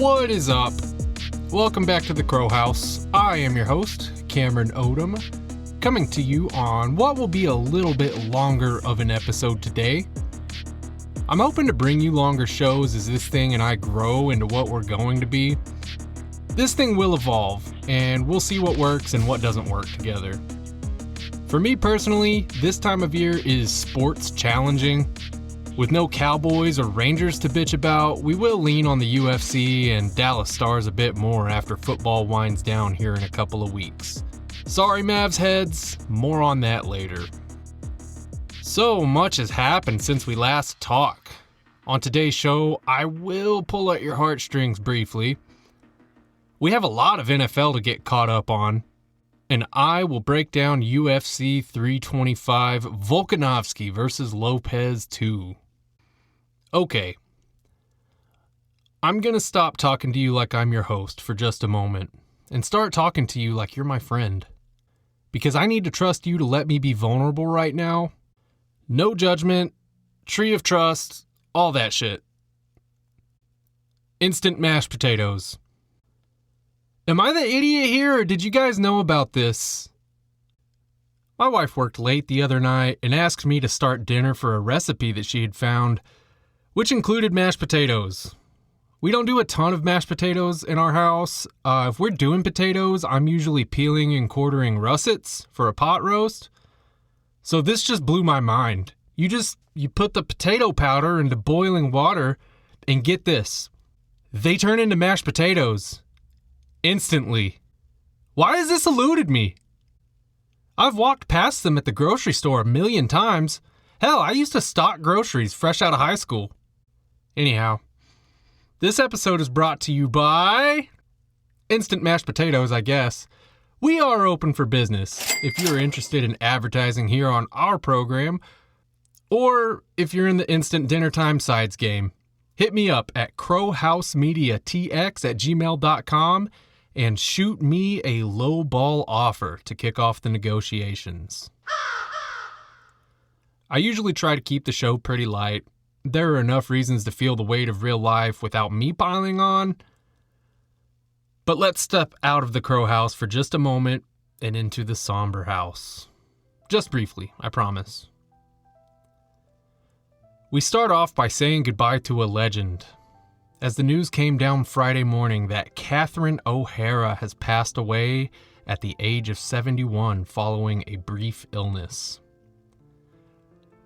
What is up? Welcome back to the Crow House. I am your host, Cameron Odom, coming to you on what will be a little bit longer of an episode today. I'm hoping to bring you longer shows as this thing and I grow into what we're going to be. This thing will evolve, and we'll see what works and what doesn't work together. For me personally, this time of year is sports challenging. With no Cowboys or Rangers to bitch about, we will lean on the UFC and Dallas Stars a bit more after football winds down here in a couple of weeks. Sorry Mavs heads, more on that later. So much has happened since we last talked. On today's show, I will pull at your heartstrings briefly. We have a lot of NFL to get caught up on, and I will break down UFC 325 Volkanovski versus Lopez 2. Okay, I'm gonna stop talking to you like I'm your host for just a moment and start talking to you like you're my friend. Because I need to trust you to let me be vulnerable right now. No judgment, tree of trust, all that shit. Instant mashed potatoes. Am I the idiot here, or did you guys know about this? My wife worked late the other night and asked me to start dinner for a recipe that she had found, which included mashed potatoes. We don't do a ton of mashed potatoes in our house. If we're doing potatoes, I'm usually peeling and quartering russets for a pot roast. So this just blew my mind. You put the potato powder into boiling water, and get this, they turn into mashed potatoes. Instantly. Why has this eluded me? I've walked past them at the grocery store a million times. Hell, I used to stock groceries fresh out of high school. Anyhow, this episode is brought to you by Instant Mashed Potatoes, I guess. We are open for business if you're interested in advertising here on our program, or if you're in the instant dinner time sides game. Hit me up at crowhousemediatx@gmail.com and shoot me a lowball offer to kick off the negotiations. I usually try to keep the show pretty light. There are enough reasons to feel the weight of real life without me piling on. But let's step out of the Crow House for just a moment and into the Somber House. Just briefly, I promise. We start off by saying goodbye to a legend, as the news came down Friday morning that Catherine O'Hara has passed away at the age of 71 following a brief illness.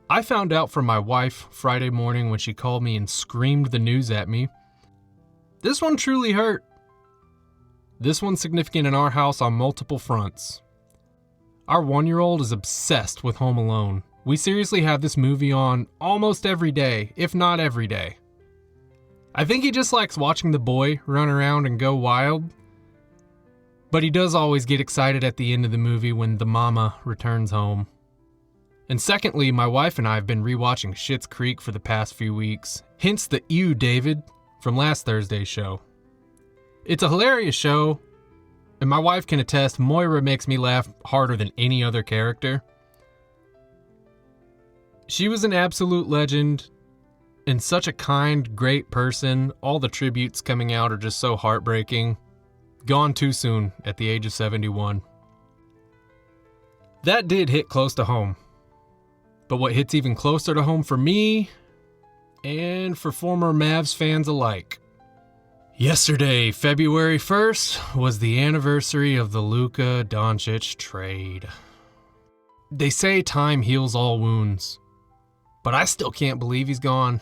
I found out from my wife Friday morning when she called me and screamed the news at me. This one truly hurt. This one's significant in our house on multiple fronts. Our 1-year-old is obsessed with Home Alone. We seriously have this movie on almost every day, if not every day. I think he just likes watching the boy run around and go wild. But he does always get excited at the end of the movie when the mama returns home. And secondly, my wife and I have been rewatching Schitt's Creek for the past few weeks. Hence the "Ew, David" from last Thursday's show. It's a hilarious show, and my wife can attest Moira makes me laugh harder than any other character. She was an absolute legend, and such a kind, great person. All the tributes coming out are just so heartbreaking. Gone too soon at the age of 71. That did hit close to home. But what hits even closer to home for me, and for former Mavs fans alike. Yesterday, February 1st, was the anniversary of the Luka Doncic trade. They say time heals all wounds, but I still can't believe he's gone.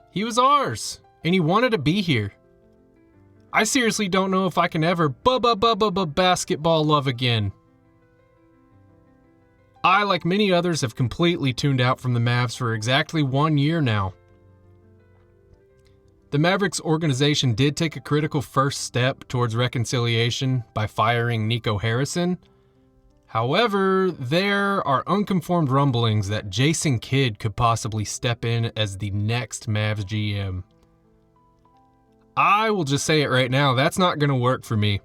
He was ours, and he wanted to be here. I seriously don't know if I can ever basketball love again. I, like many others, have completely tuned out from the Mavs for exactly 1 year now. The Mavericks organization did take a critical first step towards reconciliation by firing Nico Harrison. However, there are unconfirmed rumblings that Jason Kidd could possibly step in as the next Mavs GM. I will just say it right now, that's not going to work for me.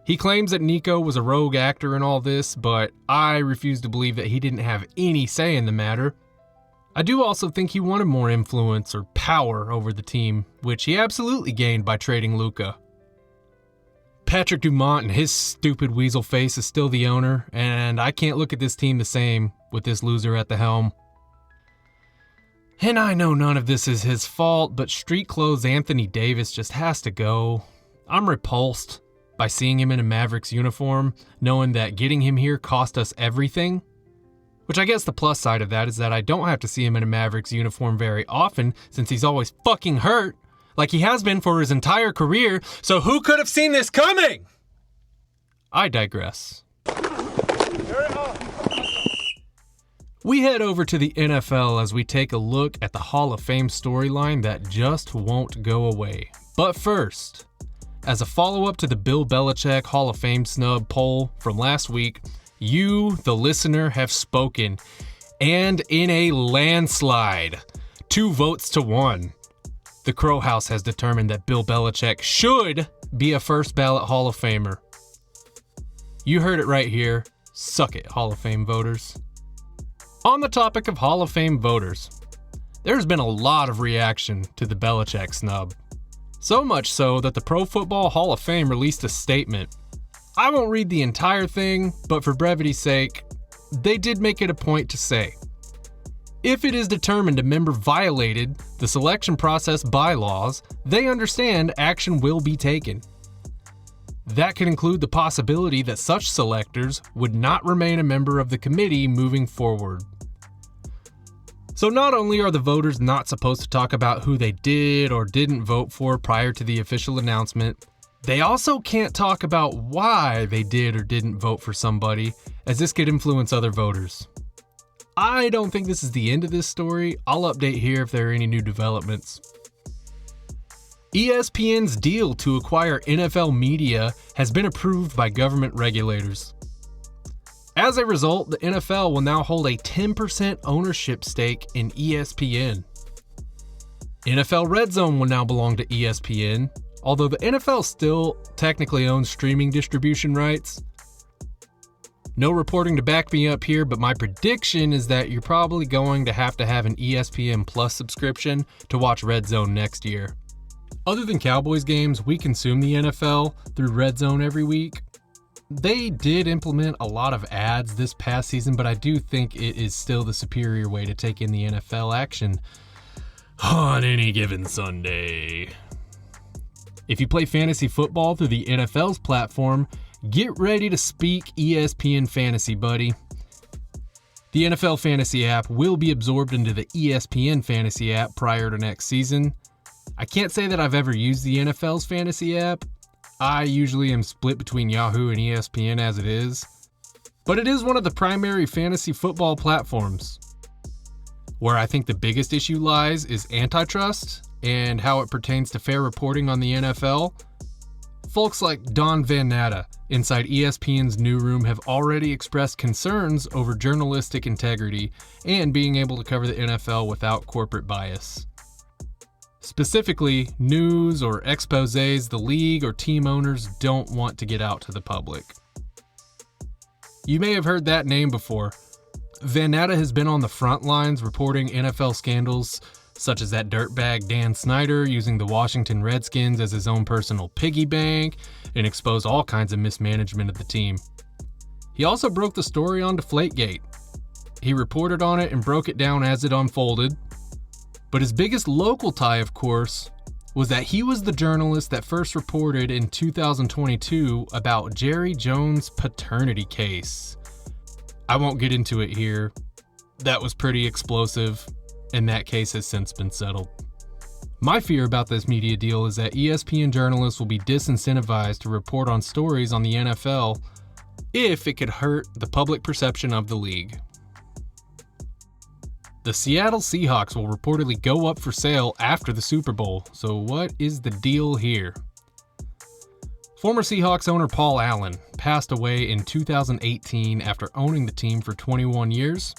He claims that Nico was a rogue actor in all this, but I refuse to believe that he didn't have any say in the matter. I do also think he wanted more influence or power over the team, which he absolutely gained by trading Luka. Patrick Dumont and his stupid weasel face is still the owner, and I can't look at this team the same with this loser at the helm. And I know none of this is his fault, but street clothes Anthony Davis just has to go. I'm repulsed by seeing him in a Mavericks uniform, knowing that getting him here cost us everything. Which I guess the plus side of that is that I don't have to see him in a Mavericks uniform very often, since he's always fucking hurt, like he has been for his entire career, so who could have seen this coming? I digress. We head over to the NFL as we take a look at the Hall of Fame storyline that just won't go away. But first, as a follow-up to the Bill Belichick Hall of Fame snub poll from last week, you, the listener, have spoken, and in a landslide, 2 votes to 1. The Crow House has determined that Bill Belichick should be a first ballot Hall of Famer. You heard it right here. Suck it, Hall of Fame voters. On the topic of Hall of Fame voters, there's been a lot of reaction to the Belichick snub. So much so that the Pro Football Hall of Fame released a statement. I won't read the entire thing, but for brevity's sake, they did make it a point to say, if it is determined a member violated the selection process bylaws, they understand action will be taken. That could include the possibility that such selectors would not remain a member of the committee moving forward. So not only are the voters not supposed to talk about who they did or didn't vote for prior to the official announcement, they also can't talk about why they did or didn't vote for somebody, as this could influence other voters. I don't think this is the end of this story. I'll update here if there are any new developments. ESPN's deal to acquire NFL media has been approved by government regulators. As a result, the NFL will now hold a 10% ownership stake in ESPN. NFL Red Zone will now belong to ESPN, although the NFL still technically owns streaming distribution rights. No reporting to back me up here, but my prediction is that you're probably going to have an ESPN Plus subscription to watch Red Zone next year. Other than Cowboys games, we consume the NFL through Red Zone every week. They did implement a lot of ads this past season, but I do think it is still the superior way to take in the NFL action on any given Sunday. If you play fantasy football through the NFL's platform, get ready to speak ESPN Fantasy, buddy. The NFL Fantasy app will be absorbed into the ESPN Fantasy app prior to next season. I can't say that I've ever used the NFL's Fantasy app. I usually am split between Yahoo and ESPN as it is. But it is one of the primary fantasy football platforms. Where I think the biggest issue lies is antitrust and how it pertains to fair reporting on the NFL. Folks like Don Van Natta inside ESPN's newsroom have already expressed concerns over journalistic integrity and being able to cover the NFL without corporate bias. Specifically, news or exposés the league or team owners don't want to get out to the public. You may have heard that name before. Van Natta has been on the front lines reporting NFL scandals, such as that dirtbag Dan Snyder using the Washington Redskins as his own personal piggy bank, and exposed all kinds of mismanagement of the team. He also broke the story on Deflategate. He reported on it and broke it down as it unfolded. But his biggest local tie, of course, was that he was the journalist that first reported in 2022 about Jerry Jones' paternity case. I won't get into it here. That was pretty explosive, and that case has since been settled. My fear about this media deal is that ESPN journalists will be disincentivized to report on stories on the NFL if it could hurt the public perception of the league. The Seattle Seahawks will reportedly go up for sale after the Super Bowl, so what is the deal here? Former Seahawks owner Paul Allen passed away in 2018 after owning the team for 21 years.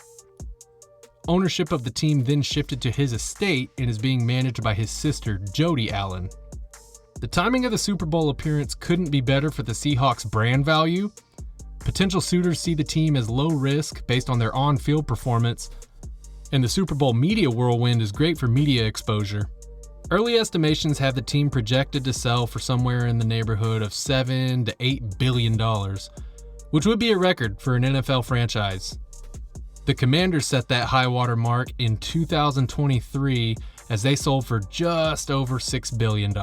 Ownership of the team then shifted to his estate and is being managed by his sister, Jody Allen. The timing of the Super Bowl appearance couldn't be better for the Seahawks' brand value. Potential suitors see the team as low risk based on their on-field performance, And the Super Bowl media whirlwind is great for media exposure. Early estimations have the team projected to sell for somewhere in the neighborhood of $7 to $8 billion, which would be a record for an NFL franchise. The Commanders set that high water mark in 2023 as they sold for just over $6 billion.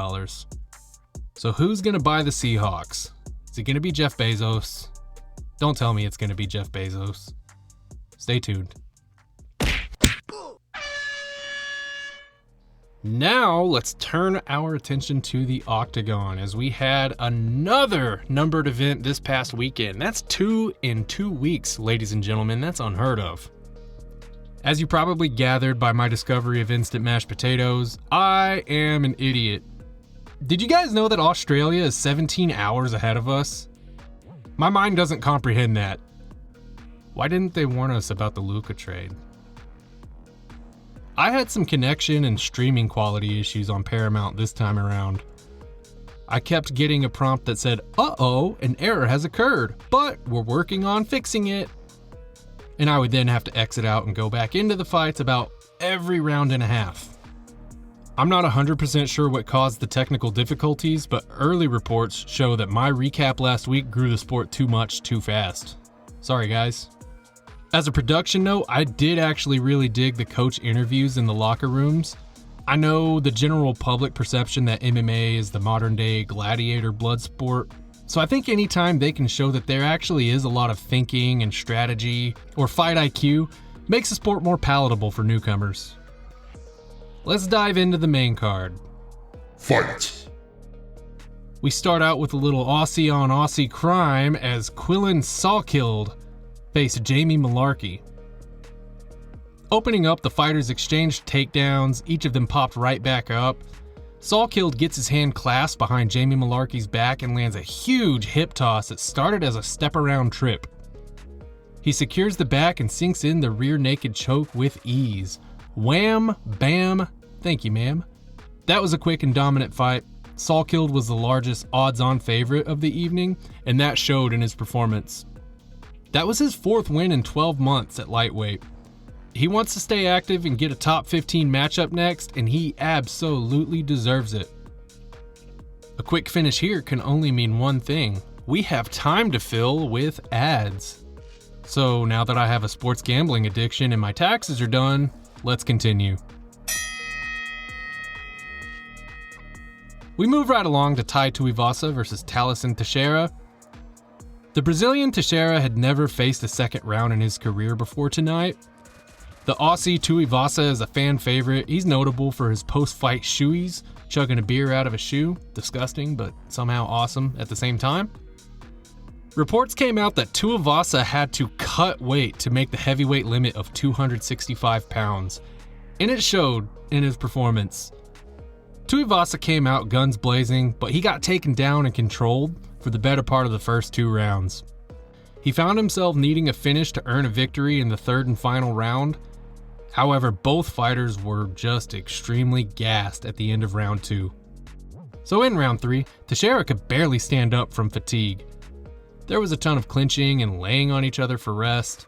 So who's going to buy the Seahawks? Is it going to be Jeff Bezos? Don't tell me it's going to be Jeff Bezos. Stay tuned. Now let's turn our attention to the Octagon as we had another numbered event this past weekend. That's 2 in 2 weeks, ladies and gentlemen. That's unheard of. As you probably gathered by my discovery of instant mashed potatoes, I am an idiot. Did you guys know that Australia is 17 hours ahead of us? My mind doesn't comprehend that. Why didn't they warn us about the Luka trade? I had some connection and streaming quality issues on Paramount this time around. I kept getting a prompt that said, "Uh-oh, an error has occurred, but we're working on fixing it." And I would then have to exit out and go back into the fights about every round and a half. I'm not 100% sure what caused the technical difficulties, but early reports show that my recap last week grew the sport too much too fast. Sorry guys. As a production note, I did actually really dig the coach interviews in the locker rooms. I know the general public perception that MMA is the modern day gladiator blood sport, so I think anytime they can show that there actually is a lot of thinking and strategy or fight IQ makes the sport more palatable for newcomers. Let's dive into the main card. Fight! We start out with a little Aussie on Aussie crime as Quillan Sawkilled faced Jamie Mullarkey. Opening up, the fighters exchanged takedowns, each of them popped right back up. Sawkilled gets his hand clasped behind Jamie Mullarkey's back and lands a huge hip toss that started as a step-around trip. He secures the back and sinks in the rear naked choke with ease. Wham, bam, thank you ma'am. That was a quick and dominant fight. Sawkilled was the largest odds-on favorite of the evening, and that showed in his performance. That was his 4th win in 12 months at lightweight. He wants to stay active and get a top 15 matchup next, and he absolutely deserves it. A quick finish here can only mean one thing. We have time to fill with ads. So now that I have a sports gambling addiction and my taxes are done, let's continue. We move right along to Tai Tuivasa versus Thaleson Teixeira. The Brazilian Teixeira had never faced a second round in his career before tonight. The Aussie Tuivasa is a fan favorite. He's notable for his post-fight shoeies, chugging a beer out of a shoe. Disgusting, but somehow awesome at the same time. Reports came out that Tuivasa had to cut weight to make the heavyweight limit of 265 pounds, and it showed in his performance. Tuivasa came out guns blazing, but he got taken down and controlled for the better part of the first 2 rounds. He found himself needing a finish to earn a victory in the 3rd and final round. However, both fighters were just extremely gassed at the end of round 2. So in round 3, Teixeira could barely stand up from fatigue. There was a ton of clinching and laying on each other for rest.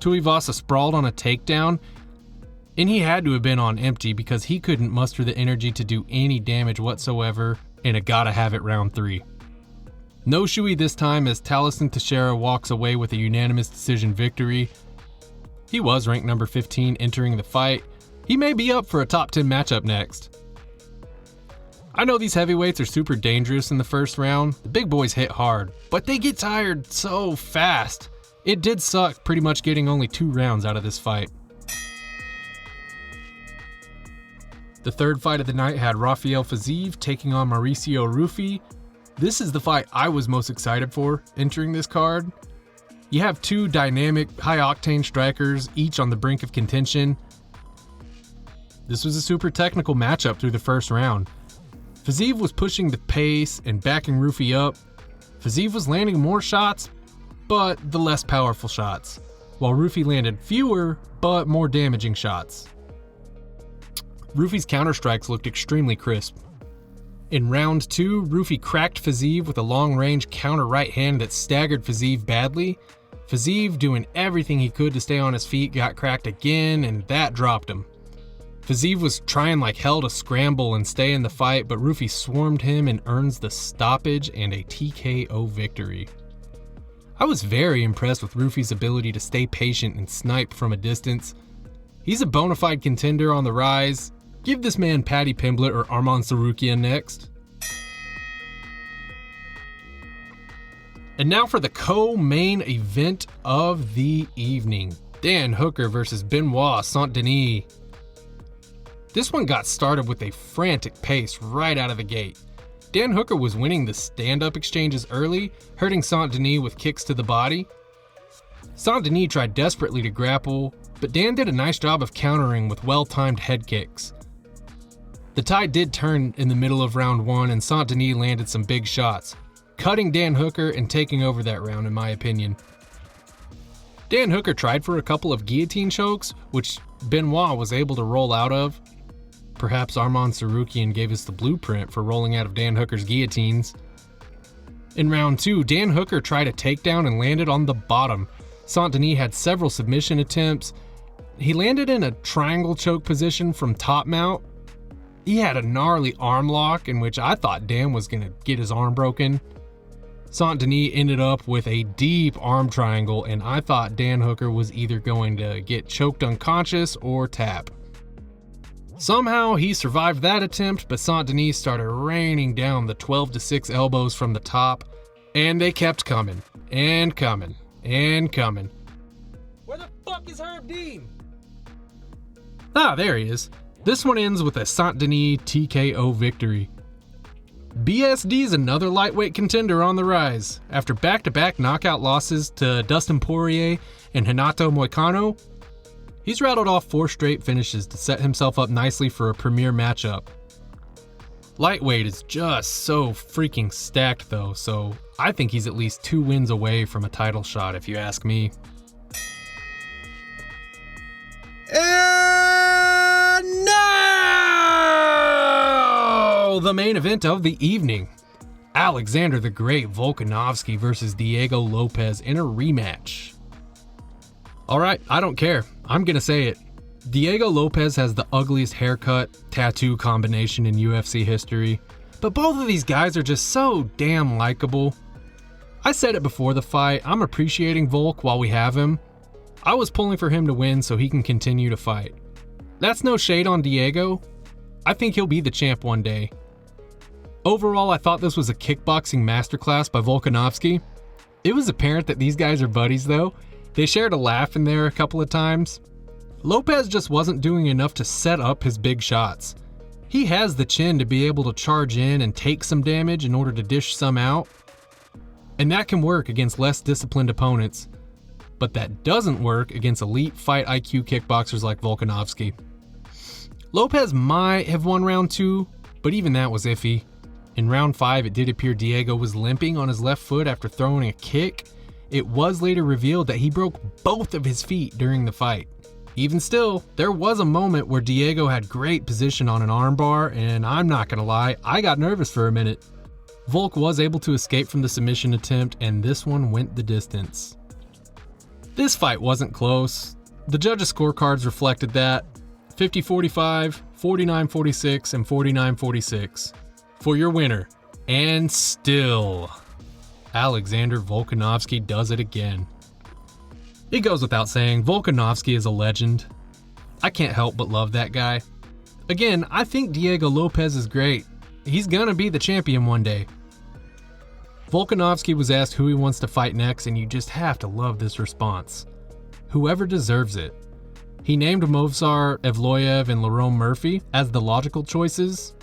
Tuivasa sprawled on a takedown, and he had to have been on empty because he couldn't muster the energy to do any damage whatsoever in a gotta have it round 3. No shoey this time as Thaleson Teixeira walks away with a unanimous decision victory. He was ranked number 15 entering the fight. He may be up for a top 10 matchup next. I know these heavyweights are super dangerous in the first round. The big boys hit hard, but they get tired so fast. It did suck pretty much getting only 2 rounds out of this fight. The third fight of the night had Rafael Fiziev taking on Mauricio Rufy. This is the fight I was most excited for entering this card. You have 2 dynamic, high-octane strikers, each on the brink of contention. This was a super technical matchup through the first round. Fiziev was pushing the pace and backing Rufy up. Fiziev was landing more shots, but the less powerful shots, while Rufy landed fewer, but more damaging shots. Rufy's counterstrikes looked extremely crisp. In round 2, Rufy cracked Fiziev with a long-range counter right hand that staggered Fiziev badly. Fiziev, doing everything he could to stay on his feet, got cracked again, and that dropped him. Fiziev was trying like hell to scramble and stay in the fight, but Rufy swarmed him and earns the stoppage and a TKO victory. I was very impressed with Rufy's ability to stay patient and snipe from a distance. He's a bona fide contender on the rise. Give this man Paddy Pimblett or Arman Tsarukyan next. And now for the co-main event of the evening. Dan Hooker versus Benoit Saint-Denis. This one got started with a frantic pace right out of the gate. Dan Hooker was winning the stand-up exchanges early, hurting Saint-Denis with kicks to the body. Saint-Denis tried desperately to grapple, but Dan did a nice job of countering with well-timed head kicks. The tide did turn in the middle of round 1 and Saint-Denis landed some big shots, cutting Dan Hooker and taking over that round in my opinion. Dan Hooker tried for a couple of guillotine chokes, which Benoit was able to roll out of. Perhaps Arman Tsarukyan gave us the blueprint for rolling out of Dan Hooker's guillotines. In round 2, Dan Hooker tried a takedown and landed on the bottom. Saint-Denis had several submission attempts. He landed in a triangle choke position from top mount. He had a gnarly arm lock in which I thought Dan was going to get his arm broken. Saint-Denis ended up with a deep arm triangle, and I thought Dan Hooker was either going to get choked unconscious or tap. Somehow he survived that attempt, but Saint-Denis started raining down the 12-6 elbows from the top, and they kept coming, and coming, and coming. Where the fuck is Herb Dean? Ah, there he is. This one ends with a Saint-Denis TKO victory. BSD is another lightweight contender on the rise. After back-to-back knockout losses to Dustin Poirier and Renato Moicano, he's rattled off 4 straight finishes to set himself up nicely for a premier matchup. Lightweight is just so freaking stacked though, so I think he's at least 2 wins away from a title shot if you ask me. And now, the main event of the evening. Alexander the Great Volkanovski versus Diego Lopez in a rematch. Alright, I don't care. I'm gonna say it. Diego Lopez has the ugliest haircut, tattoo combination in UFC history, but both of these guys are just so damn likable. I said it before the fight, I'm appreciating Volk while we have him. I was pulling for him to win so he can continue to fight. That's no shade on Diego. I think he'll be the champ one day. Overall, I thought this was a kickboxing masterclass by Volkanovski. It was apparent that these guys are buddies though. They shared a laugh in there a couple of times. Lopez just wasn't doing enough to set up his big shots. He has the chin to be able to charge in and take some damage in order to dish some out. And that can work against less disciplined opponents. But that doesn't work against elite fight IQ kickboxers like Volkanovski. Lopez might have won round 2, but even that was iffy. In round 5, it did appear Diego was limping on his left foot after throwing a kick. It was later revealed that he broke both of his feet during the fight. Even still, there was a moment where Diego had great position on an armbar, and I'm not gonna lie, I got nervous for a minute. Volk was able to escape from the submission attempt, and this one went the distance. This fight wasn't close. The judges' scorecards reflected that. 50-45, 49-46, and 49-46. For your winner, and still, Alexander Volkanovski does it again. It goes without saying, Volkanovski is a legend. I can't help but love that guy. Again, I think Diego Lopez is great. He's gonna be the champion one day. Volkanovski was asked who he wants to fight next, and you just have to love this response. Whoever deserves it. He named Movsar Evloev and Lerone Murphy as the logical choices,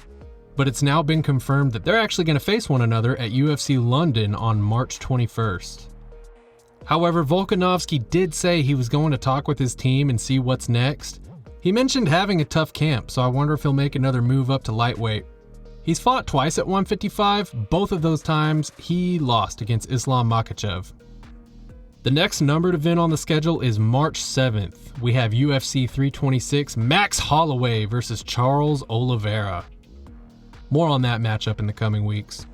but it's now been confirmed that they're actually going to face one another at UFC London on March 21st. However, Volkanovski did say he was going to talk with his team and see what's next. He mentioned having a tough camp, so I wonder if he'll make another move up to lightweight. He's fought twice at 155, both of those times he lost against Islam Makhachev. The next numbered event on the schedule is March 7th. We have UFC 326 Max Holloway versus Charles Oliveira. More on that matchup in the coming weeks.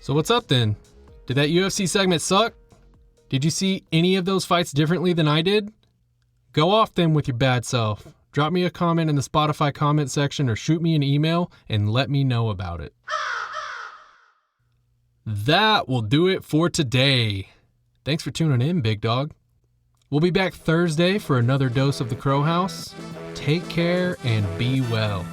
So what's up then? Did that UFC segment suck? Did you see any of those fights differently than I did? Go off then with your bad self. Drop me a comment in the Spotify comment section or shoot me an email and let me know about it. That will do it for today. Thanks for tuning in, big dog. We'll be back Thursday for another dose of the Crow House. Take care and be well.